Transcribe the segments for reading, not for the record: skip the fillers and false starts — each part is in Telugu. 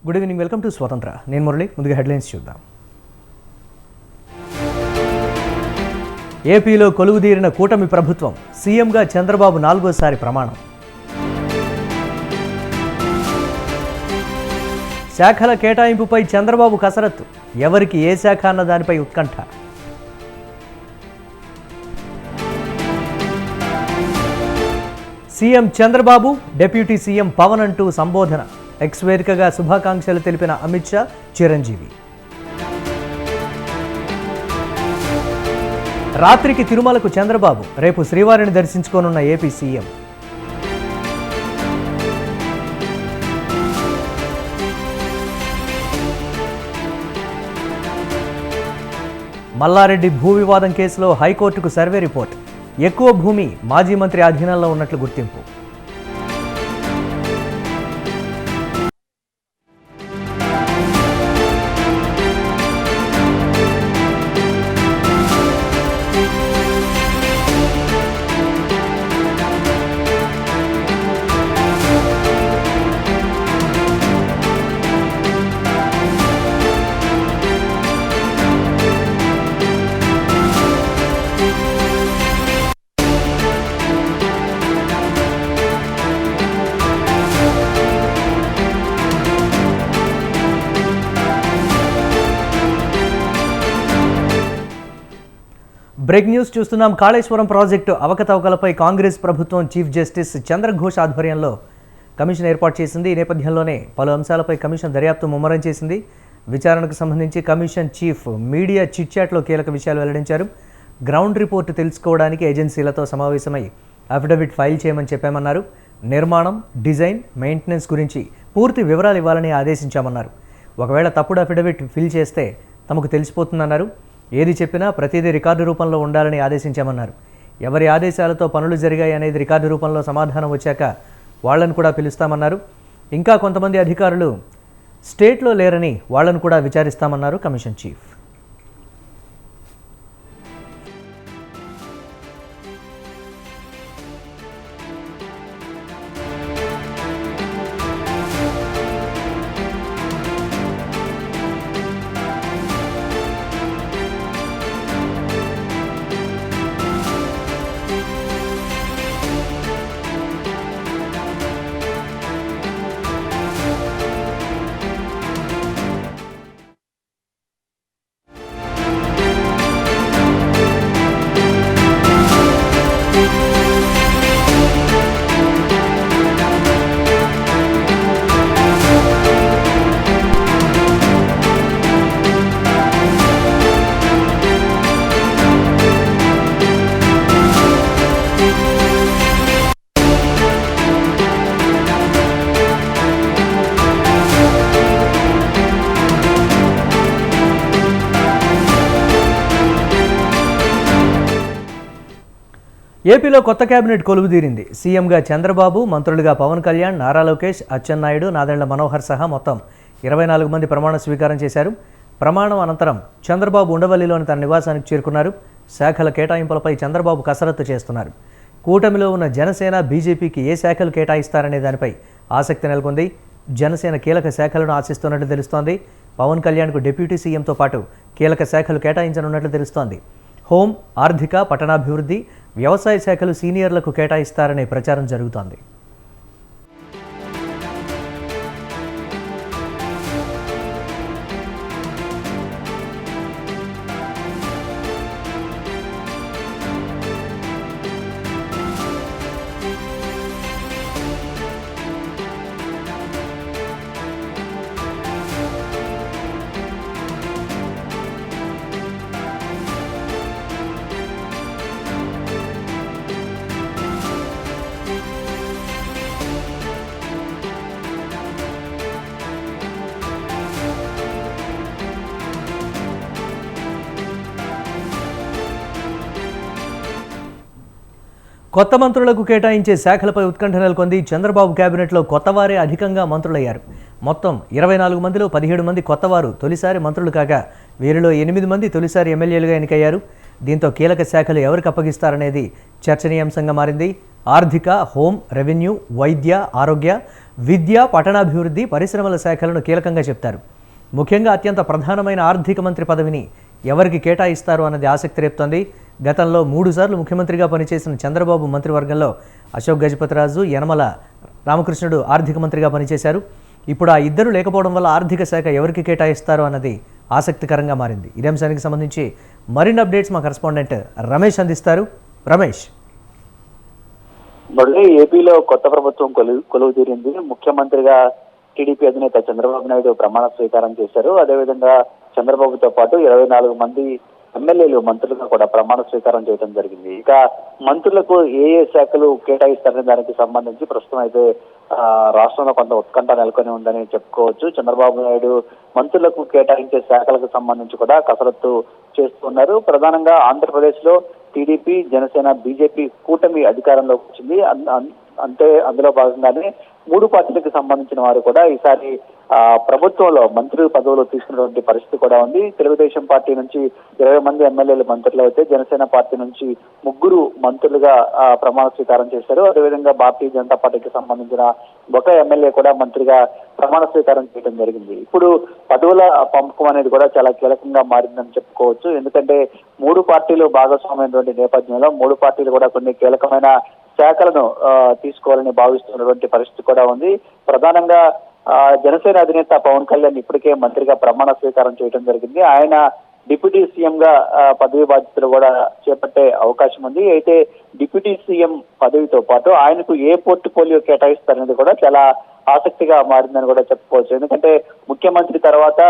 గుడ్ ఈవినింగ్, వెల్కమ్ టు స్వతంత్ర. నేను మురళి. ముందుగా హెడ్లైన్స్ చూద్దాం. ఏపీలో కొలువుదీరిన కూటమి ప్రభుత్వం, సీఎంగా చంద్రబాబు 4వ ప్రమాణం. శాఖల కేటాయింపుపై చంద్రబాబు కసరత్తు, ఎవరికి ఏ శాఖ అన్న దానిపై ఉత్కంఠ. CM Chandrababu, deputy CM Pawan అంటూ సంబోధన. ఎక్స్ వేదికగా శుభాకాంక్షలు తెలిపిన అమిత్ షా, చిరంజీవి. రాత్రికి తిరుమలకు చంద్రబాబు, రేపు శ్రీవారిని దర్శించుకోనున్న ఏపీ సీఎం. మల్లారెడ్డి భూ వివాదం కేసులో హైకోర్టుకు సర్వే రిపోర్ట్. ఎక్కువ భూమి మాజీ మంత్రి అధీనంలో ఉన్నట్లు గుర్తింపు. బ్రేక్ న్యూస్ చూస్తున్నాం. కాళేశ్వరం ప్రాజెక్టు అవకతవకలపై కాంగ్రెస్ ప్రభుత్వం చీఫ్ జస్టిస్ చంద్రఘోష్ ఆధ్వర్యంలో కమిషన్ ఏర్పాటు చేసింది. ఈ నేపథ్యంలోనే పలు అంశాలపై కమిషన్ దర్యాప్తు ముమ్మరం చేసింది. విచారణకు సంబంధించి కమిషన్ చీఫ్ మీడియా చిట్చాట్లో కీలక విషయాలు వెల్లడించారు. గ్రౌండ్ రిపోర్టు తెలుసుకోవడానికి ఏజెన్సీలతో సమావేశమై అఫిడవిట్ ఫైల్ చేయమని చెప్పామన్నారు. నిర్మాణం, డిజైన్, మెయింటెనెన్స్ గురించి పూర్తి వివరాలు ఇవ్వాలని ఆదేశించామన్నారు. ఒకవేళ తప్పుడు అఫిడవిట్ ఫిల్ చేస్తే తమకు తెలిసిపోతుందన్నారు. ఏది చెప్పినా ప్రతిదీ రికార్డు రూపంలో ఉండాలని ఆదేశించామన్నారు. ఎవరి ఆదేశాలతో పనులు జరిగాయి అనేది రికార్డు రూపంలో సమాధానం వచ్చాక వాళ్లను కూడా పిలుస్తామన్నారు. ఇంకా కొంతమంది అధికారులు స్టేట్లో లేరని వాళ్లను కూడా విచారిస్తామన్నారు కమిషన్ చీఫ్. ఏపీలో కొత్త కేబినెట్ కొలువుదీరింది. సీఎంగా చంద్రబాబు, మంత్రులుగా పవన్ కళ్యాణ్, నారా లోకేష్, అచ్చెన్నాయుడు, నాదెండ్ల మనోహర్ సహా మొత్తం 24 మంది ప్రమాణ స్వీకారం చేశారు. ప్రమాణం అనంతరం చంద్రబాబు ఉండవల్లిలోని తన నివాసానికి చేరుకున్నారు. శాఖల కేటాయింపులపై చంద్రబాబు కసరత్తు చేస్తున్నారు. కూటమిలో ఉన్న జనసేన, బీజేపీకి ఏ శాఖలు కేటాయిస్తారనే దానిపై ఆసక్తి నెలకొంది. జనసేన కీలక శాఖలను ఆశిస్తున్నట్లు తెలుస్తోంది. పవన్ కళ్యాణ్కు డిప్యూటీ సీఎంతో పాటు కీలక శాఖలు కేటాయించనున్నట్లు తెలుస్తోంది. హోం, ఆర్థిక, పట్టణాభివృద్ధి, వ్యవసాయ శాఖలు సీనియర్లకు కేటాయిస్తారనే ప్రచారం జరుగుతోంది. కొత్త మంత్రులకు కేటాయించే శాఖలపై ఉత్కంఠ నెలకొంది. చంద్రబాబు కేబినెట్లో కొత్తవారే అధికంగా మంత్రులయ్యారు. మొత్తం 24 మందిలో 17 మంది కొత్తవారు తొలిసారి మంత్రులు కాగా వీరిలో 8 మంది తొలిసారి ఎమ్మెల్యేలుగా ఎన్నికయ్యారు. దీంతో కీలక శాఖలు ఎవరికి అప్పగిస్తారనేది చర్చనీయాంశంగా మారింది. ఆర్థిక, హోం, రెవెన్యూ, వైద్య, ఆరోగ్య, విద్య, పట్టణాభివృద్ధి, పరిశ్రమల శాఖలను కీలకంగా చెప్తారు. ముఖ్యంగా అత్యంత ప్రధానమైన ఆర్థిక మంత్రి పదవిని ఎవరికి కేటాయిస్తారు అన్నది ఆసక్తి రేపుతోంది. గతంలో 3 సార్లు ముఖ్యమంత్రిగా పనిచేసిన చంద్రబాబు మంత్రివర్గంలో అశోక్ గజపతిరాజు, యనమల రామకృష్ణుడు ఆర్థిక మంత్రిగా పనిచేశారు. ఇప్పుడు ఆ ఇద్దరు లేకపోవడం వల్ల ఆర్థిక శాఖ ఎవరికి కేటాయిస్తారో అన్నది ఆసక్తికరంగా మారింది. ఇదే అంశానికి సంబంధించి మరిన్ని అప్డేట్స్ మా కరెస్పాండెంట్ రమేష్ అందిస్తారు. రమేష్, మళ్ళీ ఏపీలో కొత్త ప్రభుత్వం కొలువు తీరింది. ముఖ్యమంత్రిగా టీడీపీ అధినేత చంద్రబాబు నాయుడు ప్రమాణ స్వీకారం చేశారు. అదేవిధంగా చంద్రబాబుతో పాటు 24 మంది ఎమ్మెల్యేలు మంత్రులుగా కూడా ప్రమాణ స్వీకారం చేయడం జరిగింది. ఇక మంత్రులకు ఏ శాఖలు కేటాయిస్తారనే దానికి సంబంధించి ప్రస్తుతం అయితే రాష్ట్రంలో కొంత ఉత్కంఠ నెలకొని ఉందని చెప్పుకోవచ్చు. చంద్రబాబు నాయుడు మంత్రులకు కేటాయించే శాఖలకు సంబంధించి కూడా కసరత్తు చేస్తున్నారు. ప్రధానంగా ఆంధ్రప్రదేశ్ లో టీడీపీ, జనసేన, బీజేపీ కూటమి అధికారంలోకి వచ్చింది. అంటే అందులో భాగంగానే 3 పార్టీలకు సంబంధించిన వారు కూడా ఈసారి ప్రభుత్వంలో మంత్రి పదవులు తీసుకున్నటువంటి పరిస్థితి కూడా ఉంది. తెలుగుదేశం పార్టీ నుంచి 20 మంది ఎమ్మెల్యేలు మంత్రులు అయితే జనసేన పార్టీ నుంచి 3 మంత్రులుగా ప్రమాణ స్వీకారం చేశారు. అదేవిధంగా భారతీయ జనతా పార్టీకి సంబంధించిన ఒక ఎమ్మెల్యే కూడా మంత్రిగా ప్రమాణ స్వీకారం చేయడం జరిగింది. ఇప్పుడు పదవుల పంపకం అనేది కూడా చాలా కీలకంగా మారిందని చెప్పుకోవచ్చు. ఎందుకంటే 3 పార్టీలు భాగస్వామైనటువంటి నేపథ్యంలో 3 పార్టీలు కూడా కొన్ని కీలకమైన శాఖలను తీసుకోవాలని భావిస్తున్నటువంటి పరిస్థితి కూడా ఉంది. ప్రధానంగా జనసేన అధినేత పవన్ కళ్యాణ్ ఇప్పటికే మంత్రిగా ప్రమాణ స్వీకారం చేయడం జరిగింది. ఆయన డిప్యూటీ సీఎం గా పదవి బాధ్యతలు కూడా చేపట్టే అవకాశం ఉంది. అయితే డిప్యూటీ సీఎం పదవితో పాటు ఆయనకు ఏ పోర్ట్ఫోలియో కేటాయిస్తారనేది కూడా చాలా ఆసక్తిగా మారిందని కూడా చెప్పుకోవచ్చు. ఎందుకంటే ముఖ్యమంత్రి తర్వాత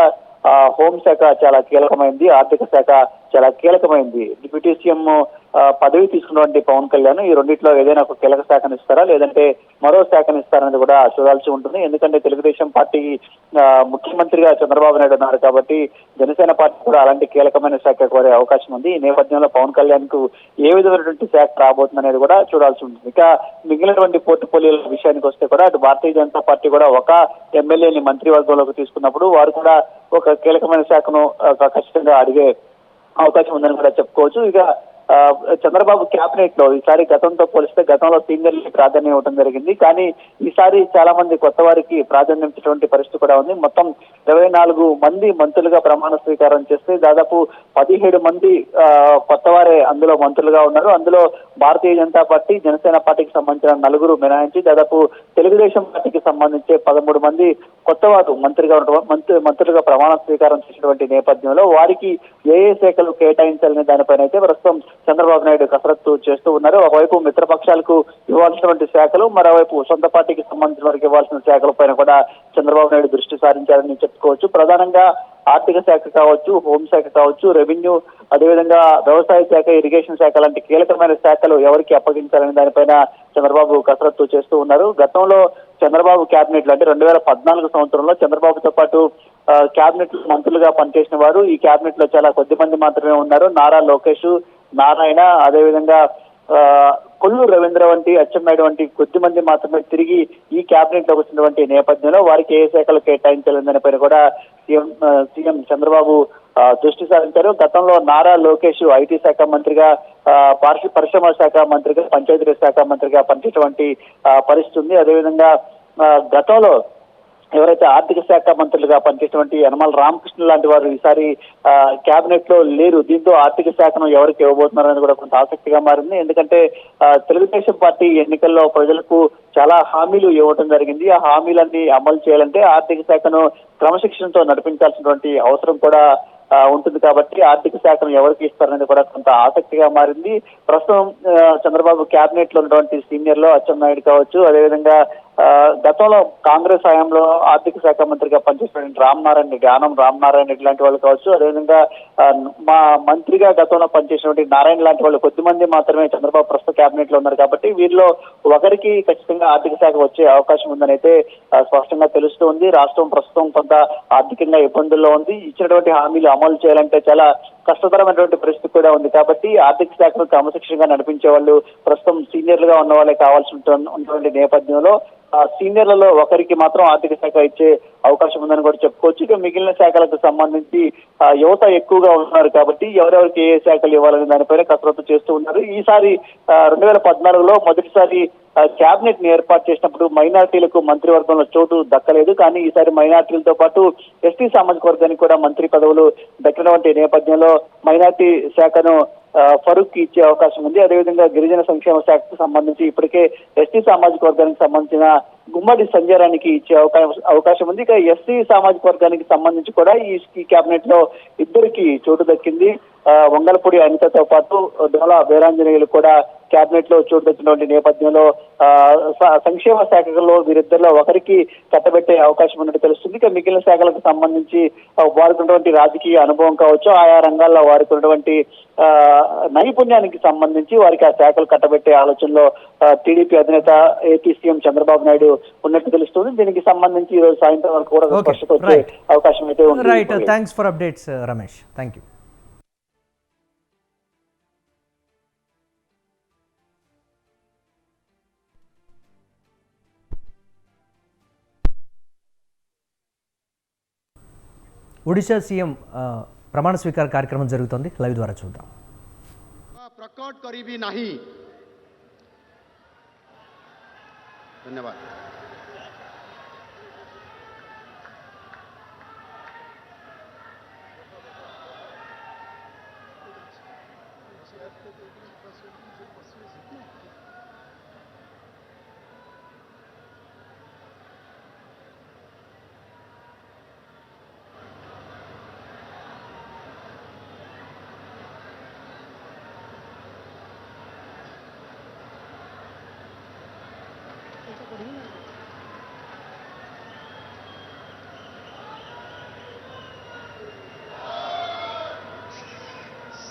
హోంశాఖ చాలా కీలకమైంది, ఆర్థిక శాఖ చాలా కీలకమైంది. డిప్యూటీ సీఎం పదవి తీసుకున్నటువంటి పవన్ కళ్యాణ్ ఈ రెండిట్లో ఏదైనా ఒక కీలక శాఖను ఇస్తారా, లేదంటే మరో శాఖను ఇస్తారనేది కూడా చూడాల్సి ఉంటుంది. ఎందుకంటే తెలుగుదేశం పార్టీ ముఖ్యమంత్రిగా చంద్రబాబు నాయుడు ఉన్నారు కాబట్టి జనసేన పార్టీ కూడా అలాంటి కీలకమైన శాఖ కోరే అవకాశం ఉంది. ఈ నేపథ్యంలో పవన్ కళ్యాణ్ కు ఏ విధమైనటువంటి శాఖ రాబోతుంది అనేది కూడా చూడాల్సి ఉంటుంది. ఇక మిగిలినటువంటి పోర్ట్ఫోలియోల విషయానికి వస్తే కూడా అటు భారతీయ జనతా పార్టీ కూడా ఒక ఎమ్మెల్యేని మంత్రివర్గంలోకి తీసుకున్నప్పుడు వారు కూడా ఒక కీలకమైన శాఖను ఖచ్చితంగా అడిగే అవకాశం ఉందని కూడా చెప్పుకోవచ్చు. ఇక చంద్రబాబు క్యాబినెట్ లో ఈసారి గతంతో పోలిస్తే గతంలో సీనియర్లకి ప్రాధాన్యం ఇవ్వడం జరిగింది. కానీ ఈసారి చాలా మంది కొత్త వారికి ప్రాధాన్యం ఇచ్చినటువంటి పరిస్థితి కూడా ఉంది. మొత్తం 24 మంది మంత్రులుగా ప్రమాణ స్వీకారం చేస్తే దాదాపు 17 మంది కొత్త వారే అందులో మంత్రులుగా ఉన్నారు. అందులో భారతీయ జనతా పార్టీ, జనసేన పార్టీకి సంబంధించిన 4 మినహాయించి దాదాపు తెలుగుదేశం పార్టీకి సంబంధించి 13 మంది కొత్త వారు మంత్రులుగా ప్రమాణ స్వీకారం చేసినటువంటి నేపథ్యంలో వారికి ఏ శాఖలు కేటాయించాలనే దానిపైన అయితే ప్రస్తుతం చంద్రబాబు నాయుడు కసరత్తు చేస్తూ ఉన్నారు. ఒకవైపు మిత్రపక్షాలకు ఇవ్వాల్సినటువంటి శాఖలు, మరోవైపు సొంత పార్టీకి సంబంధించిన వారికి ఇవ్వాల్సిన శాఖల పైన కూడా చంద్రబాబు నాయుడు దృష్టి సారించారని చెప్పుకోవచ్చు. ప్రధానంగా ఆర్థిక శాఖ కావచ్చు, హోంశాఖ కావచ్చు, రెవెన్యూ, అదేవిధంగా వ్యవసాయ శాఖ, ఇరిగేషన్ శాఖ లాంటి కీలకమైన శాఖలు ఎవరికి అప్పగించాలనే దానిపైన చంద్రబాబు కసరత్తు చేస్తూ ఉన్నారు. గతంలో చంద్రబాబు క్యాబినెట్ లో అంటే 2014 సంవత్సరంలో చంద్రబాబుతో పాటు క్యాబినెట్ మంత్రులుగా పనిచేసిన వారు ఈ క్యాబినెట్ లో చాలా కొద్ది మంది మాత్రమే ఉన్నారు. నారా లోకేష్, నారాయణ, అదేవిధంగా కొల్లూరు రవీంద్ర వంటి, అచ్చెన్నాయుడు వంటి కొద్ది మంది మాత్రమే తిరిగి ఈ క్యాబినెట్ లో వచ్చినటువంటి నేపథ్యంలో వారికి ఏ శాఖలు కేటాయించాలనే పైన కూడా సీఎం చంద్రబాబు దృష్టి సారించారు. గతంలో నారా లోకేష్ ఐటీ శాఖ మంత్రిగా, పరిశ్రమల శాఖ మంత్రిగా, పంచాయతీరాజ్ శాఖ మంత్రిగా పనిచేటువంటి పరిస్థితి ఉంది. అదేవిధంగా గతంలో ఎవరైతే ఆర్థిక శాఖ మంత్రులుగా పనిచేసినటువంటి యనమల రామకృష్ణ లాంటి వారు ఈసారి క్యాబినెట్ లో లేరు. దీంతో ఆర్థిక శాఖను ఎవరికి ఇవ్వబోతున్నారని కూడా కొంత ఆసక్తిగా మారింది. ఎందుకంటే తెలుగుదేశం పార్టీ ఎన్నికల్లో ప్రజలకు చాలా హామీలు ఇవ్వడం జరిగింది. ఆ హామీలన్నీ అమలు చేయాలంటే ఆర్థిక శాఖను క్రమశిక్షణతో నడిపించాల్సినటువంటి అవసరం కూడా ఉంటుంది. కాబట్టి ఆర్థిక శాఖను ఎవరికి ఇస్తారనేది కూడా కొంత ఆసక్తిగా మారింది. ప్రస్తుతం చంద్రబాబు క్యాబినెట్ లో ఉన్నటువంటి సీనియర్లు అచ్చెన్నాయుడు కావచ్చు, అదేవిధంగా గతంలో కాంగ్రెస్ హయాంలో ఆర్థిక శాఖ మంత్రిగా పనిచేసినటువంటి ఆనం రామనారాయణ రెడ్డి లాంటి వాళ్ళు కావచ్చు, అదేవిధంగా మా మంత్రిగా గతంలో పనిచేసినటువంటి నారాయణ లాంటి వాళ్ళు కొద్ది మంది మాత్రమే చంద్రబాబు ప్రస్తుత క్యాబినెట్ లో ఉన్నారు. కాబట్టి వీరిలో ఒకరికి ఖచ్చితంగా ఆర్థిక శాఖ వచ్చే అవకాశం ఉందని అయితే స్పష్టంగా తెలుస్తూ ఉంది. రాష్ట్రం ప్రస్తుతం కొంత ఆర్థికంగా ఇబ్బందుల్లో ఉంది. ఇచ్చినటువంటి హామీలు అమలు చేయాలంటే చాలా కష్టతరమైనటువంటి పరిస్థితి కూడా ఉంది. కాబట్టి ఆర్థిక శాఖను క్రమశిక్షణగా నడిపించే వాళ్ళు ప్రస్తుతం సీనియర్లుగా ఉన్న వాళ్ళే కావాల్సి ఉన్నటువంటి నేపథ్యంలో సీనియర్లలో ఒకరికి మాత్రం ఆర్థిక శాఖ ఇచ్చే అవకాశం ఉందని కూడా చెప్పుకోవచ్చు. ఇక మిగిలిన శాఖలకు సంబంధించి యువత ఎక్కువగా ఉన్నారు కాబట్టి ఎవరెవరికి ఏ శాఖలు ఇవ్వాలనే దానిపైన కసరత్తు చేస్తూ ఉన్నారు. ఈసారి 2014లో మొదటిసారి క్యాబినెట్ ని ఏర్పాటు చేసినప్పుడు మైనార్టీలకు మంత్రివర్గంలో చోటు దక్కలేదు. కానీ ఈసారి మైనార్టీలతో పాటు ఎస్టీ సామాజిక వర్గానికి కూడా మంత్రి పదవులు దక్కినటువంటి నేపథ్యంలో మైనార్టీ శాఖను ఫరూక్ కి ఇచ్చే అవకాశం ఉంది. అదేవిధంగా గిరిజన సంక్షేమ శాఖకు సంబంధించి ఇప్పటికే ఎస్టీ సామాజిక వర్గానికి సంబంధించిన గుమ్మడి సంజయరానికి ఇచ్చే అవకాశం ఉంది. ఇక ఎస్సీ సామాజిక వర్గానికి సంబంధించి కూడా ఈ కేబినెట్ లో ఇద్దరికి చోటు దక్కింది. వంగలపూడి అనితతో పాటు డోలా వీరాంజనేయులు కూడా కేబినెట్ లో చోటు దక్కినటువంటి నేపథ్యంలో సంక్షేమ శాఖలో వీరిద్దరిలో ఒకరికి కట్టబెట్టే అవకాశం ఉన్నట్టు తెలుస్తుంది. ఇక మిగిలిన శాఖలకు సంబంధించి వారికి ఉన్నటువంటి రాజకీయ అనుభవం కావచ్చు, ఆయా రంగాల్లో వారికి ఉన్నటువంటి నైపుణ్యానికి సంబంధించి వారికి ఆ శాఖలు కట్టబెట్టే ఆలోచనలో టీడీపీ అధినేత ఏపీ సీఎం చంద్రబాబు నాయుడు ఉన్నట్టు తెలుస్తుంది. దీనికి సంబంధించి ఈ రోజు సాయంత్రం వరకు కూడా స్పష్టత వచ్చే అవకాశం అయితే ఉంది. Right, thanks for updates Ramesh. Thank you. Odisha CM ప్రమాణ స్వీకార కార్యక్రమం జరుగుతుంది. లైవ్ ద్వారా చూద్దాం. प्रकट करी नहीं. धन्यवाद.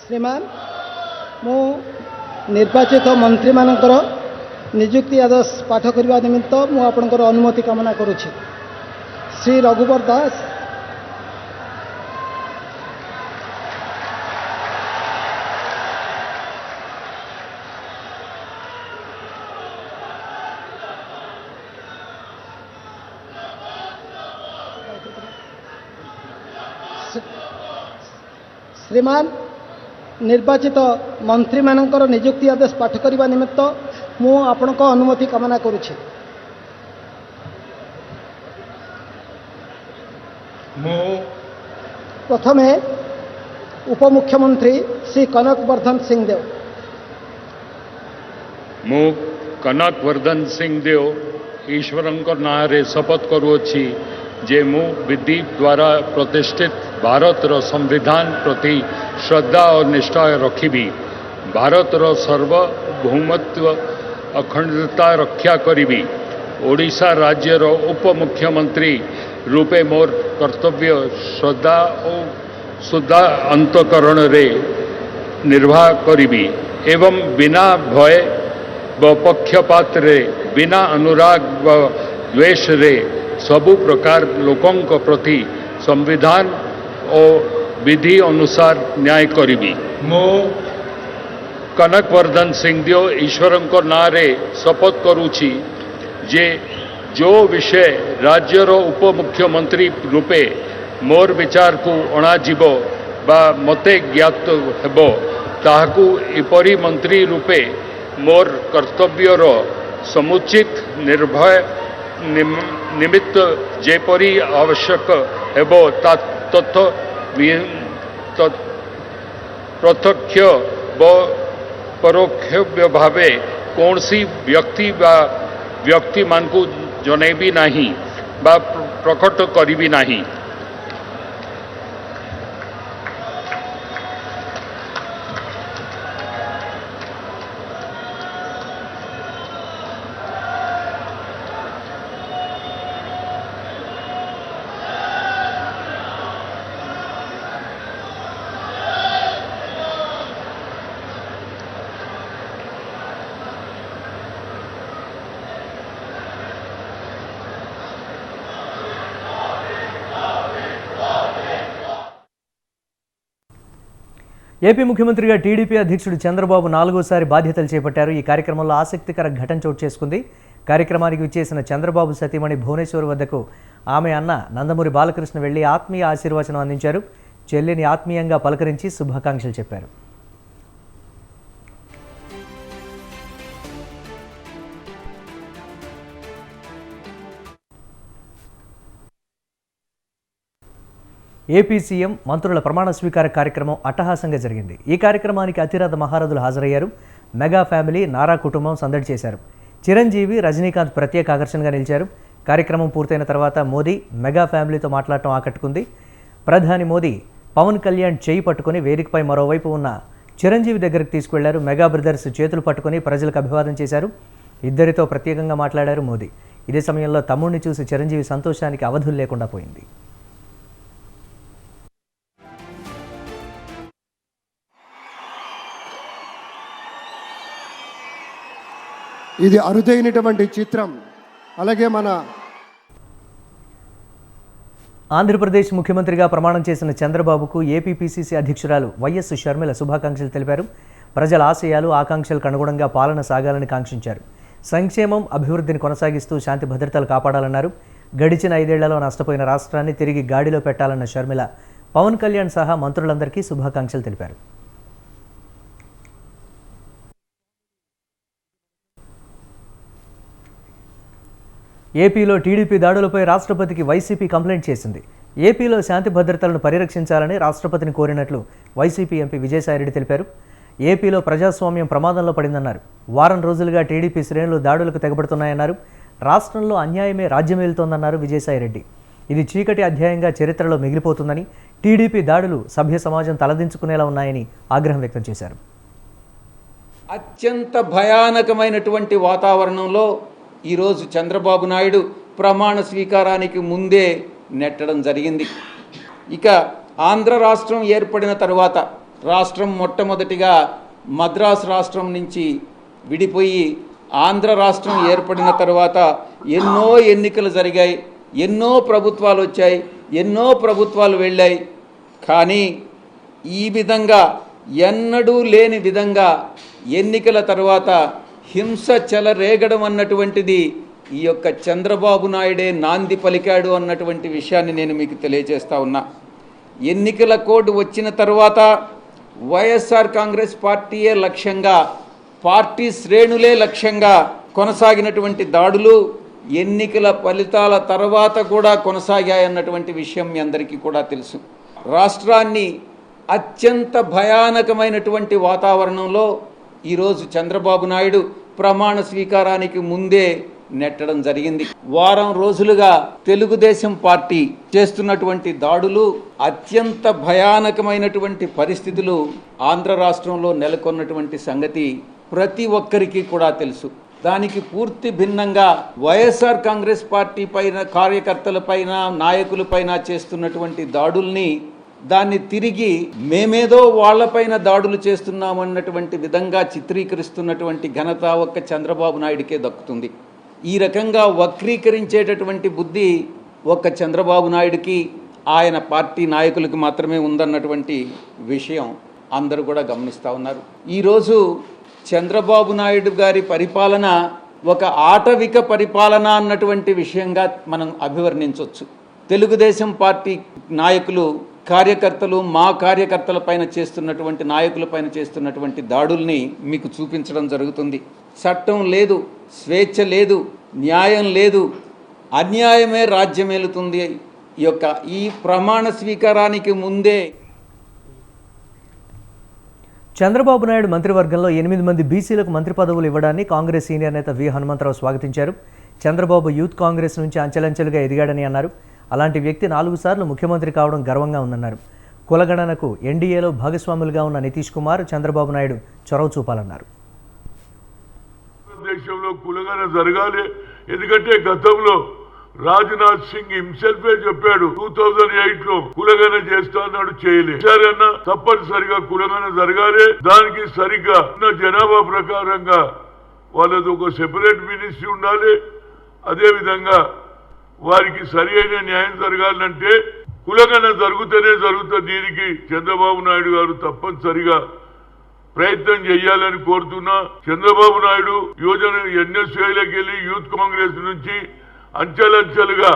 श्रीमान मु निर्वाचित मंत्री मानकर नियुक्ति आदेश पाठ करने निमित्त मु आपनकर अनुमति कामना करुछि. श्री रघुवर दास श्रीमान निर्वाचित मंत्री मानकर नियुक्ति आदेश पाठ करने निमित्त मु आपनक अनुमति कामना करुछि. प्रथमे उपमुख्यमंत्री श्री कनकवर्धन सिंह देव. मु कनकवर्धन सिंह देव ईश्वरंकर नारे शपथ करुछि जे मु विधि द्वारा प्रतिष्ठित भारतर संविधान प्रति श्रद्धा और निष्ठा रखिबी. भारतर सार्वभौमत्व अखंडता रक्षा करिबी. ओडिशा राज्यर उपमुख्यमंत्री रूपे मोर कर्तव्य श्रद्धा और शुद्ध अंतकरण रे निर्वाह करिबी एवं बिना भय व पक्षपात रे बिना अनुराग व द्वेष रे सबु प्रकार लोकों प्रति संविधान और विधि अनुसार न्याय करिबी. मो कनकवर्धन सिंह देव ईश्वरंकर नारे शपथ करुछि जे जो विषय राज्यर उपमुख्यमंत्री रूपे मोर विचार को अणाजिब बा मते ज्ञात हेबो ताहाकु एपरी मंत्री रूपे मोर कर्तव्यर समुचित निर्भय निमित्त जेपरी आवश्यक हेबो तथ प्रत्यक्ष व परोक्ष भावे कौन सी व्यक्ति बा व्यक्ति मान को जनैबी नहीं बा प्रकट करिबी नहीं. ఏపీ ముఖ్యమంత్రిగా టీడీపీ అధ్యక్షుడు చంద్రబాబు 4వ సారి బాధ్యతలు చేపట్టారు. ఈ కార్యక్రమంలో ఆసక్తికర ఘటన చోటు చేసుకుంది. కార్యక్రమానికి విచ్చేసిన చంద్రబాబు సతీమణి భువనేశ్వర్ వద్దకు ఆమె అన్న నందమూరి బాలకృష్ణ వెళ్లి ఆత్మీయ ఆశీర్వచనం అందించారు. చెల్లిని ఆత్మీయంగా పలకరించి శుభాకాంక్షలు చెప్పారు. ఏపీ సీఎం మంత్రుల ప్రమాణ స్వీకార కార్యక్రమం అట్టహాసంగా జరిగింది. ఈ కార్యక్రమానికి అతిరథ మహారథులు హాజరయ్యారు. మెగా ఫ్యామిలీ, నారా కుటుంబం సందడి చేశారు. చిరంజీవి, రజనీకాంత్ ప్రత్యేక ఆకర్షణగా నిలిచారు. కార్యక్రమం పూర్తయిన తర్వాత మోదీ మెగా ఫ్యామిలీతో మాట్లాడటం ఆకట్టుకుంది. ప్రధాని మోదీ పవన్ కళ్యాణ్ చేయి పట్టుకుని వేదికపై మరోవైపు ఉన్న చిరంజీవి దగ్గరికి తీసుకువెళ్లారు. మెగా బ్రదర్స్ చేతులు పట్టుకుని ప్రజలకు అభివాదం చేశారు. ఇద్దరితో ప్రత్యేకంగా మాట్లాడారు మోదీ. ఇదే సమయంలో తమ్ముడిని చూసి చిరంజీవి సంతోషానికి అవధులు లేకుండా పోయింది. ఇది అరుదైనటువంటి చిత్రం. అలాగే మన ఆంధ్రప్రదేశ్ ముఖ్యమంత్రిగా ప్రమాణం చేసిన చంద్రబాబుకు ఏపీపీసీసీ అధ్యక్షురాలు వైఎస్ షర్మిల శుభాకాంక్షలు తెలిపారు. ప్రజల ఆశయాలు, ఆకాంక్షలకు అనుగుణంగా పాలన సాగాలని కాంక్షించారు. సంక్షేమం, అభివృద్ధిని కొనసాగిస్తూ శాంతి భద్రతలు కాపాడాలన్నారు. గడిచిన 5 ఏళ్లలో నష్టపోయిన రాష్ట్రాన్ని తిరిగి గాడిలో పెట్టాలన్న షర్మిల పవన్ కళ్యాణ్ సహా మంత్రులందరికీ శుభాకాంక్షలు తెలిపారు. ఏపీలో టీడీపీ దాడులపై రాష్ట్రపతికి వైసీపీ కంప్లైంట్ చేసింది. ఏపీలో శాంతి భద్రతలను పరిరక్షించాలని రాష్ట్రపతిని కోరినట్లు వైసీపీ ఎంపీ విజయసాయిరెడ్డి తెలిపారు. ఏపీలో ప్రజాస్వామ్యం ప్రమాదంలో పడిందన్నారు. వారం రోజులుగా టీడీపీ శ్రేణులు దాడులకు తెగబడుతున్నాయన్నారు. రాష్ట్రంలో అన్యాయమే రాజ్యమేలుతోందన్నారు విజయసాయిరెడ్డి. ఇది చీకటి అధ్యాయంగా చరిత్రలో మిగిలిపోతుందని, టీడీపీ దాడులు సభ్య సమాజం తలదించుకునేలా ఉన్నాయని ఆగ్రహం వ్యక్తం చేశారు. అత్యంత భయానకమైనటువంటి వాతావరణంలో ఈరోజు చంద్రబాబు నాయుడు ప్రమాణ స్వీకారానికి ముందే నెట్టడం జరిగింది. ఇక ఆంధ్ర రాష్ట్రం ఏర్పడిన తర్వాత రాష్ట్రం మొట్టమొదటిగా మద్రాసు రాష్ట్రం నుంచి విడిపోయి ఆంధ్ర రాష్ట్రం ఏర్పడిన తర్వాత ఎన్నో ఎన్నికలు జరిగాయి, ఎన్నో ప్రభుత్వాలు వచ్చాయి, ఎన్నో ప్రభుత్వాలు వెళ్ళాయి. కానీ ఈ విధంగా ఎన్నడూ లేని విధంగా ఎన్నికల తర్వాత హింస చెలరేగడం అన్నటువంటిది ఈ యొక్క చంద్రబాబు నాయుడే నాంది పలికాడు అన్నటువంటి విషయాన్ని నేను మీకు తెలియజేస్తా ఉన్నా. ఎన్నికల కోడ్ వచ్చిన తర్వాత వైఎస్ఆర్ కాంగ్రెస్ పార్టీయే లక్ష్యంగా, పార్టీ శ్రేణులే లక్ష్యంగా కొనసాగినటువంటి దాడులు ఎన్నికల ఫలితాల తర్వాత కూడా కొనసాగాయన్నటువంటి విషయం మీ అందరికీ కూడా తెలుసు. రాష్ట్రాన్ని అత్యంత భయానకమైనటువంటి వాతావరణంలో ఈరోజు చంద్రబాబు నాయుడు ప్రమాణ స్వీకారానికి ముందే నెట్టడం జరిగింది. వారం రోజులుగా తెలుగుదేశం పార్టీ చేస్తున్నటువంటి దాడులు, అత్యంత భయానకమైనటువంటి పరిస్థితులు ఆంధ్ర రాష్ట్రంలో నెలకొన్నటువంటి సంగతి ప్రతి ఒక్కరికి కూడా తెలుసు. దానికి పూర్తి భిన్నంగా వైఎస్ఆర్ కాంగ్రెస్ పార్టీ పైన, కార్యకర్తలపైన, నాయకులపైన చేస్తున్నటువంటి దాడుల్ని దాన్ని తిరిగి మేమేదో వాళ్లపైన దాడులు చేస్తున్నామన్నటువంటి విధంగా చిత్రీకరిస్తున్నటువంటి ఘనత ఒక్క చంద్రబాబు నాయుడికే దక్కుతుంది. ఈ రకంగా వక్రీకరించేటటువంటి బుద్ధి ఒక్క చంద్రబాబు నాయుడికి, ఆయన పార్టీ నాయకులకు మాత్రమే ఉందన్నటువంటి విషయం అందరూ కూడా గమనిస్తూ ఉన్నారు. ఈరోజు చంద్రబాబు నాయుడు గారి పరిపాలన ఒక ఆటవిక పరిపాలన అన్నటువంటి విషయంగా మనం అభివర్ణించవచ్చు. తెలుగుదేశం పార్టీ నాయకులు, కార్యకర్తలు, మా కార్యకర్తల పైన చేస్తున్నటువంటి, నాయకుల పైన చేస్తున్నటువంటి దాడుల్ని మీకు చూపించడం జరుగుతుంది. చట్టం లేదు, స్వేచ్ఛ లేదు, న్యాయం లేదు, అన్యాయమే రాజ్యమేలుతుంది. ఈ ప్రమాణ స్వీకారానికి ముందే చంద్రబాబు నాయుడు మంత్రివర్గంలో 8 మంది బీసీలకు మంత్రి పదవులు ఇవ్వడాన్ని కాంగ్రెస్ సీనియర్ నేత వి హనుమంతరావు స్వాగతించారు. చంద్రబాబు యూత్ కాంగ్రెస్ నుంచి అంచెలంచెలుగా ఎదిగాడని అన్నారు. అలాంటి వ్యక్తి 4 సార్లు ముఖ్యమంత్రి కావడం గర్వంగా ఉందన్నారు. కులగణనకు ఎన్డీఏలో భాగస్వాములుగా ఉన్న నితీష్ కుమార్, చంద్రబాబు నాయుడు చొరవ చూపాలన్నారు. దేశంలో కులగణన జరగాలి. ఎందుకంటే గతంలో రాజ్నాథ్ సింగ్ హిమ్సెల్ఫే చెప్పాడు 2008లో కులగణన చేస్తా అన్నాడు, చేయలేదు. సరేనా, తప్పనిసరిగా కులగణన జరగాలి. దానికి సరిగ్గా ఉన్న జనాభా ప్రకారంగా వాళ్ళది ఒక సెపరేట్ మినిస్ట్రీ ఉండాలి. అదే విధంగా వారికి సరి అయిన న్యాయం జరగాలంటే కులగణన జరుగుతూనే జరుగుతుంది. దీనికి చంద్రబాబు నాయుడు గారు తప్పనిసరిగా ప్రయత్నం చేయాలని కోరుతున్నా. చంద్రబాబు నాయుడు యువజన ఎన్ఎస్ఐలోకి వెళ్ళి యూత్ కాంగ్రెస్ నుంచి అంచెలంచెలుగా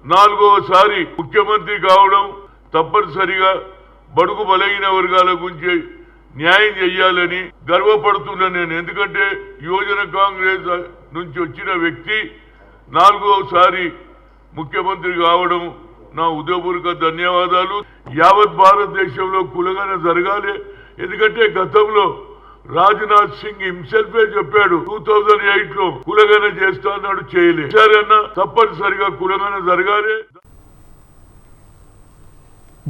4వసారి ముఖ్యమంత్రి కావడం, తప్పనిసరిగా బడుగు బలహీన వర్గాల గురించి న్యాయం చేయాలని గర్వపడుతున్నాను నేను. ఎందుకంటే యువజన కాంగ్రెస్ నుంచి వచ్చిన వ్యక్తి 4వసారి ముఖ్యమంత్రి కావడం నా ఉదయపూర్వక ధన్యవాదాలు. యావత్ భారతదేశంలో కులగన జరగాలి. ఎందుకంటే గతంలో రాజ్నాథ్ సింగ్ హిమ్సెల్ఫే చెప్పాడు 2008లో కులగన చేస్తా అన్నాడు, చేయలే. సరేనా, తప్పనిసరిగా కులగన జరగాలి.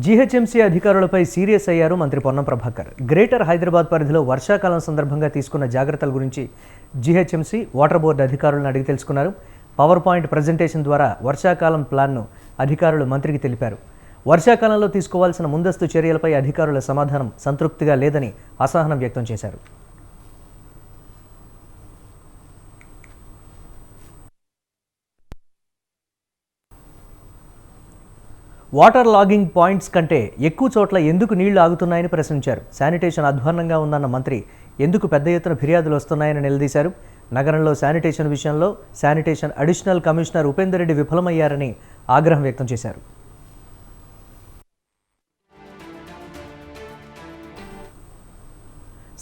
జీహెచ్ఎంసీ అధికారులపై సీరియస్ అయ్యారు మంత్రి పొన్నం ప్రభాకర్. గ్రేటర్ హైదరాబాద్ పరిధిలో వర్షాకాలం సందర్భంగా తీసుకున్న జాగ్రత్తల గురించి జీహెచ్ఎంసీ వాటర్ బోర్డు అధికారులను అడిగి తెలుసుకున్నారు. పవర్ పాయింట్ ప్రజెంటేషన్ ద్వారా వర్షాకాలం ప్లాన్ను అధికారులు మంత్రికి తెలిపారు. వర్షాకాలంలో తీసుకోవాల్సిన ముందస్తు చర్యలపై అధికారుల సమాధానం సంతృప్తిగా లేదని అసహనం వ్యక్తం చేశారు. వాటర్ లాగింగ్ పాయింట్స్ కంటే ఎక్కువ చోట్ల ఎందుకు నీళ్లు ఆగుతున్నాయని ప్రశ్నించారు. శానిటేషన్ అధ్వాన్నంగా ఉందన్న మంత్రి ఎందుకు పెద్ద ఎత్తున ఫిర్యాదులు వస్తున్నాయని నిలదీశారు. నగరంలో శానిటేషన్ విషయంలో sanitation additional commissioner Upender Reddy విఫలమయ్యారని ఆగ్రహం వ్యక్తం చేశారు.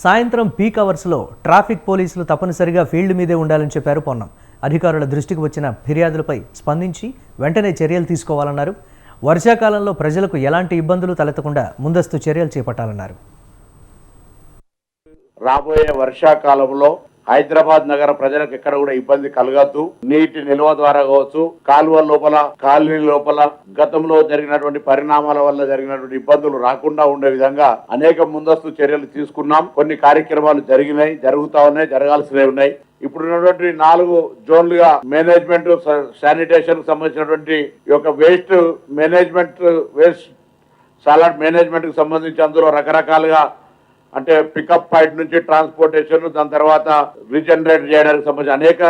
సాయంత్రం పీక్ అవర్స్లో ట్రాఫిక్ పోలీసులు తప్పనిసరిగా ఫీల్డ్ మీదే ఉండాలని చెప్పారు పొన్నం. అధికారుల దృష్టికి వచ్చిన ఫిర్యాదులపై స్పందించి వెంటనే చర్యలు తీసుకోవాలన్నారు. వర్షాకాలంలో ప్రజలకు ఎలాంటి ఇబ్బందులు తలెత్తకుండా ముందస్తు చర్యలు చేపట్టాలన్నారు. రాబోయే వర్షాకాలంలో హైదరాబాద్ నగర ప్రజలకు ఎక్కడ కూడా ఇబ్బంది కలగద్దు. నీటి నిల్వ ద్వారా కావచ్చు, కాలువ లోపల, కాలనీ లోపల గతంలో జరిగినటువంటి పరిణామాల వల్ల జరిగినటువంటి ఇబ్బందులు రాకుండా ఉండే విధంగా అనేక ముందస్తు చర్యలు తీసుకున్నాం. కొన్ని కార్యక్రమాలు జరిగినాయి, జరుగుతా ఉన్నాయి, జరగాల్సినవి ఉన్నాయి. ఇప్పుడు ఉన్నటువంటి 4 జోన్లుగా మేనేజ్మెంట్, శానిటేషన్ సంబంధించినటువంటి ఈ యొక్క waste management, waste salad management కి సంబంధించి అందులో రకరకాలుగా అంటే పికప్ పాయింట్ నుంచి ట్రాన్స్పోర్టేషన్, దాని తర్వాత రీజనరేట్ చేయడానికి సంబంధించి అనేక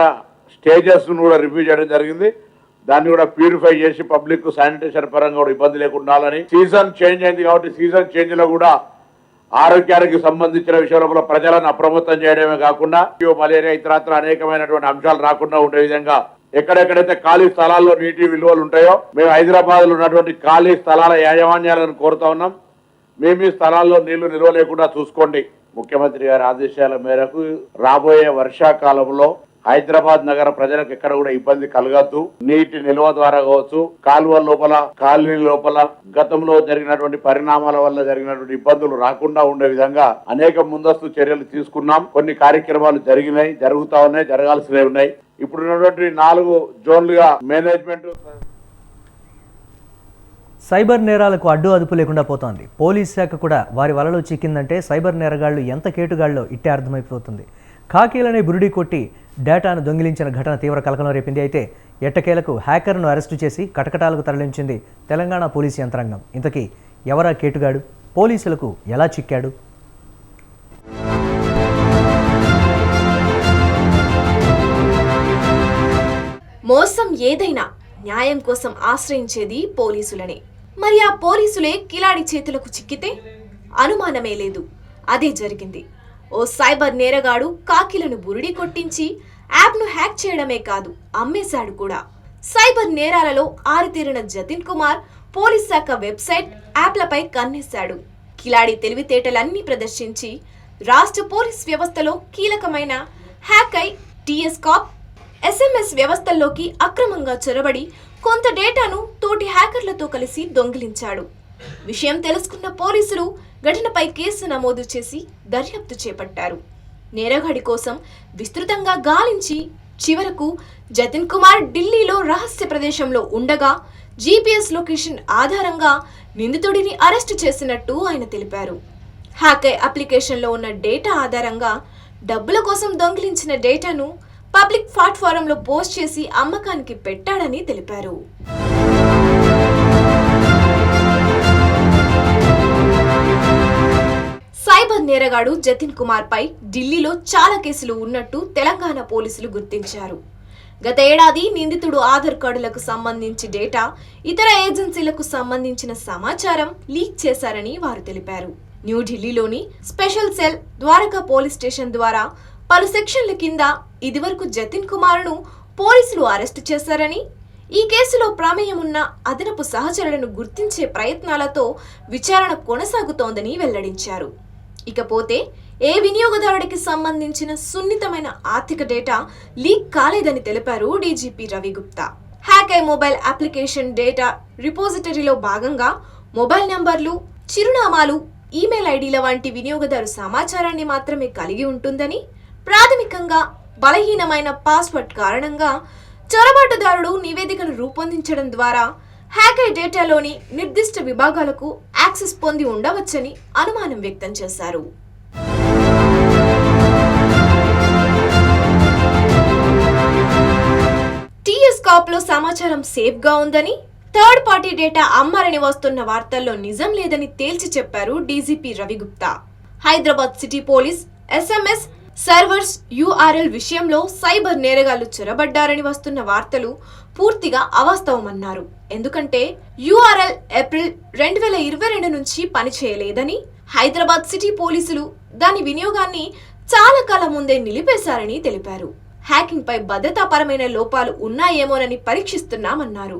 స్టేజెస్ కూడా రివ్యూ చేయడం జరిగింది. దాన్ని కూడా ప్యూరిఫై చేసి పబ్లిక్ శానిటేషన్ పరంగా కూడా ఇబ్బంది లేకుండా ఉండాలని. సీజన్ చేంజ్ అయింది కాబట్టి సీజన్ చేంజ్ లో కూడా ఆరోగ్యానికి సంబంధించిన విషయంలో ప్రజలను అప్రమత్తం చేయడమే కాకుండా మలేరియా ఇతరత్ర అనేకమైనటువంటి అంశాలు రాకుండా ఉండే విధంగా ఎక్కడెక్కడైతే ఖాళీ స్థలాల్లో నీటి విలువలు ఉంటాయో మేము హైదరాబాద్ లో ఉన్నటువంటి ఖాళీ స్థలాల యాజమాన్యాలను కోరుతా ఉన్నాం. మేము ఈ స్థలాల్లో నీళ్లు నిల్వ లేకుండా చూసుకోండి. ముఖ్యమంత్రి గారి ఆదేశాల మేరకు రాబోయే వర్షాకాలంలో హైదరాబాద్ నగర ప్రజలకు ఎక్కడ కూడా ఇబ్బంది కలగద్దు. నీటి నిల్వ ద్వారా కావచ్చు, కాలువ లోపల, కాలనీ లోపల గతంలో జరిగినటువంటి పరిణామాల వల్ల జరిగినటువంటి ఇబ్బందులు రాకుండా ఉండే విధంగా అనేక ముందస్తు చర్యలు తీసుకున్నాం. కొన్ని కార్యక్రమాలు జరిగినాయి, జరుగుతా ఉన్నాయి, జరగాల్సినవి ఉన్నాయి. ఇప్పుడు ఉన్నటువంటి 4 జోన్లుగా మేనేజ్మెంట్. సైబర్ నేరాలకు అడ్డు అదుపు లేకుండా పోతోంది. పోలీస్ శాఖ కూడా వారి వలలో చిక్కిందంటే సైబర్ నేరగాళ్లు ఎంత కేటుగాళ్లో ఇట్టే అర్థమైపోతుంది. ఖాకీలనే బురుడి కొట్టి డేటాను దొంగిలించిన ఘటన తీవ్ర కలకలం రేపింది. అయితే ఎట్టకేలకు హ్యాకర్ను అరెస్టు చేసి కటకటాలకు తరలించింది తెలంగాణ పోలీసు యంత్రాంగం. ఇంతకీ ఎవరా కేటుగాడు? పోలీసులకు ఎలా చిక్కాడు? మోసం ఏదైనా న్యాయం కోసం ఆశ్రయించేది పోలీసులనే. మరి ఆ పోలీసులే కిలాడి చేతులకు చిక్కితే అనుమానమే లేదు, అదే జరిగింది. ఓ సైబర్ నేరగాడు కాకిలను బురిడి కొట్టించి యాప్ను హ్యాక్ చేయడమే కాదు, అమ్మేశాడు కూడా. సైబర్ నేరాలలో ఆరితేరిన జతిన్ కుమార్ పోలీస్ శాఖ వెబ్సైట్, యాప్లపై కన్నేశాడు. కిలాడి తెలివితేటలన్నీ ప్రదర్శించి రాష్ట్ర పోలీస్ వ్యవస్థలో కీలకమైన హ్యాక్ ఐ, టీఎస్కాప్, SMS వ్యవస్థల్లోకి అక్రమంగా చొరబడి కొంత డేటాను తోటి హ్యాకర్లతో కలిసి దొంగిలించాడు. విషయం తెలుసుకున్న పోలీసులు ఘటనపై కేసు నమోదు చేసి దర్యాప్తు చేపట్టారు. నేరగాడి కోసం విస్తృతంగా గాలించి చివరకు జతిన్ కుమార్ ఢిల్లీలో రహస్య ప్రదేశంలో ఉండగా GPS లొకేషన్ ఆధారంగా నిందితుడిని అరెస్టు చేసినట్టు ఆయన తెలిపారు. హ్యాకై అప్లికేషన్లో ఉన్న డేటా ఆధారంగా డబ్బుల కోసం దొంగిలించిన డేటాను పబ్లిక్ ప్లాట్ఫారంలో పోస్ట్ చేసి అమ్మకానికి పెట్టాడని తెలిపారు. సైబర్ నేరగాడు జతిన్ కుమార్ పై ఢిల్లీలో చాలా కేసులు ఉన్నట్టు తెలంగాణ పోలీసులు గుర్తించారు. గత ఏడాది నిందితుడు ఆధార్ కార్డులకు సంబంధించి డేటా, ఇతర ఏజెన్సీలకు సంబంధించిన సమాచారం లీక్ చేశారని వారు తెలిపారు. న్యూఢిల్లీలోని special cell Dwarka police station ద్వారా పలు సెక్షన్ల కింద ఇదివరకు జతిన్ కుమార్ను పోలీసులు అరెస్టు చేశారని, ఈ కేసులో ప్రమేయం ఉన్న అదనపు సహచరులను గుర్తించే ప్రయత్నాలతో విచారణ కొనసాగుతోందని వెల్లడించారు. ఇకపోతే ఏ వినియోగదారుడికి సంబంధించిన సున్నితమైన ఆర్థిక డేటా లీక్ కాలేదని తెలిపారు DGP Ravi Gupta. Hawk Eye mobile application data రిపోజిటరీలో భాగంగా మొబైల్ నంబర్లు, చిరునామాలు, ఈమెయిల్ ఐడీల వంటి వినియోగదారు సమాచారాన్ని మాత్రమే కలిగి ఉంటుందని, ప్రాథమికంగా బలహీనమైన పాస్వర్డ్ కారణంగా చొరబాటుదారుడు నివేదికను రూపొందించడం ద్వారా హ్యాక్ ఐ డేటాలోని నిర్దిష్ట విభాగాలకు యాక్సెస్ పొంది ఉండవచ్చని అనుమానం వ్యక్తం చేశారు. టీఎస్ కాప్ లో సమాచారం సేఫ్ గా ఉందని, థర్డ్ పార్టీ డేటా అమ్మారని వస్తున్న వార్తల్లో నిజం లేదని తేల్చి చెప్పారు DGP Ravi Gupta. Hyderabad city police SMS servers URL విషయంలో సైబర్ నేరగాళ్లు చొరబడ్డారని వస్తున్న వార్తలు పూర్తిగా అవాస్తవమన్నారు. ఎందుకంటే URL ఏప్రిల్ 2022 నుంచి పనిచేయలేదని, హైదరాబాద్ సిటీ పోలీసులు దాని వినియోగాన్ని చాలా కాలం ముందే నిలిపేశారని తెలిపారు. హ్యాకింగ్ పై భద్రతాపరమైన లోపాలు ఉన్నాయేమోనని పరీక్షిస్తున్నామన్నారు.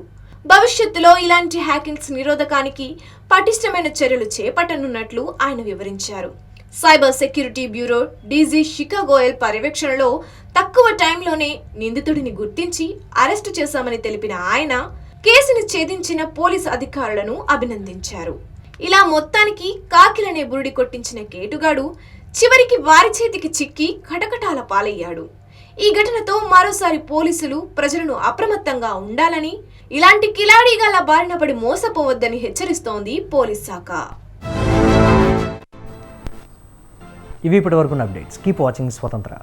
భవిష్యత్తులో ఇలాంటి హ్యాకింగ్స్ నిరోధకానికి పటిష్టమైన చర్యలు చేపట్టనున్నట్లు ఆయన వివరించారు. సైబర్ సెక్యూరిటీ బ్యూరో డీజీ శిఖా గోయల్ పర్యవేక్షణలో తక్కువ టైంలోనే నిందితుడిని గుర్తించి అరెస్టు చేశామని తెలిపిన ఆయన కేసుని ఛేదించిన పోలీసు అధికారులను అభినందించారు. ఇలా మొత్తానికి కాకిలనే బురుడి కొట్టించిన కేటుగాడు చివరికి వారి చేతికి చిక్కి కటకటాల పాలయ్యాడు. ఈ ఘటనతో మరోసారి పోలీసులు ప్రజలను అప్రమత్తంగా ఉండాలని, ఇలాంటి కిలాడీగాల బారిన పడి మోసపోవద్దని హెచ్చరిస్తోంది పోలీస్ శాఖ. ఇవి ఇప్పటివరకున్న అప్డేట్స్. కీప్ వాచింగ్ స్వతంత్ర.